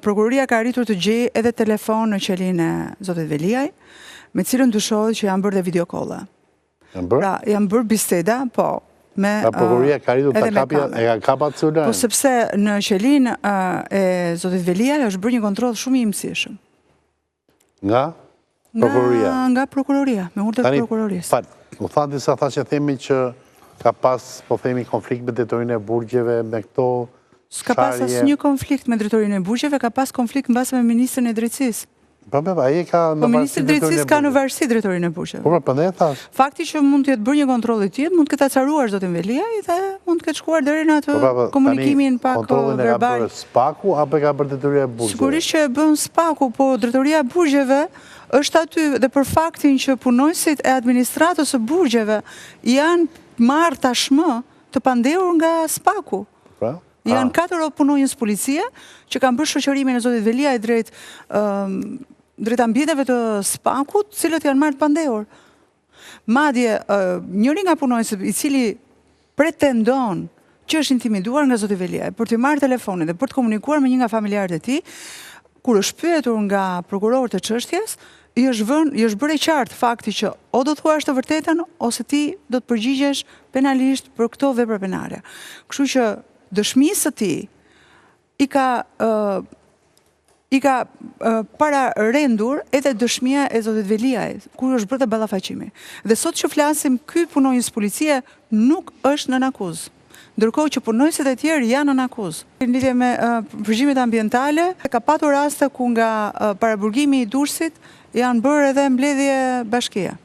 prokuroria ka arritur të gjejë edhe telefon në qelin e zotit Veliaj, me cilën dyshohet që janë bërë dhe videokolla. Pra, janë bërë biseda, po, me prokuroria ka arritur të kapat celularin. Po sepse në qelin e zotit Veliaj është bërë një kontroll shumë i imësishëm. Nga prokuroria? Nga prokuroria, me urdhër të prokurorisë. U tha disa tha që themi që ka pas, po themi, konflikt me drejtorinë e burgjeve, me këto sharje. S'ka pas asnjë konflikt me drejtorinë e burgjeve, ka pas konflikt mbas me ministrin e drejtësisë. Po ai ka në ministri i drejtësisë ka në varësi drejtorinë e burgjeve. Po prandaj thash. Fakti që mund të jetë bërë një kontroll i tillë, mund të ketë acaruar zotin Veliaj dhe mund të ketë shkuar deri në atë komunikimin pak verbal. Kontrollin e ka bërë Spaku apo e ka bërë drejtoria e burgjeve? Sigurisht që e bën Spaku, po drejtoria e burgjeve është aty dhe për faktin që punojësit e administratës së burgjeve janë marrë tashmë të pandehur nga Spaku. Janë 4 punonjës policie që kanë bërë shoqërimin e zotit Veliaj drejt ambjenteve të Spakut, cilët janë marrë të pandehur. Madje, njëri nga punonjësit i cili pretendon që është intimiduar nga zoti Veliaj për të marrë telefonin dhe për të komunikuar me një nga familjarët e tij, kur është pyetur nga prokurorët e çështjes, i është bërë e qartë fakti që o do thuash të vërtetën ose ti do të përgjigjesh penalisht për këto vepra penale. Kështu që dëshmisë së tij i ka para rendur edhe dëshmia e zotit Veliaj, kur është bërë të ballafaqimi. Dhe sot që flasim, ky punonjës policie nuk është nën akuzë, ndërkohë që punonjësit e tjerë janë nën akuzë. Në lidhje me përgjimet ambientale, ka patur raste ku nga paraburgimi i Durrësit janë bërë edhe mbledhje bashkie.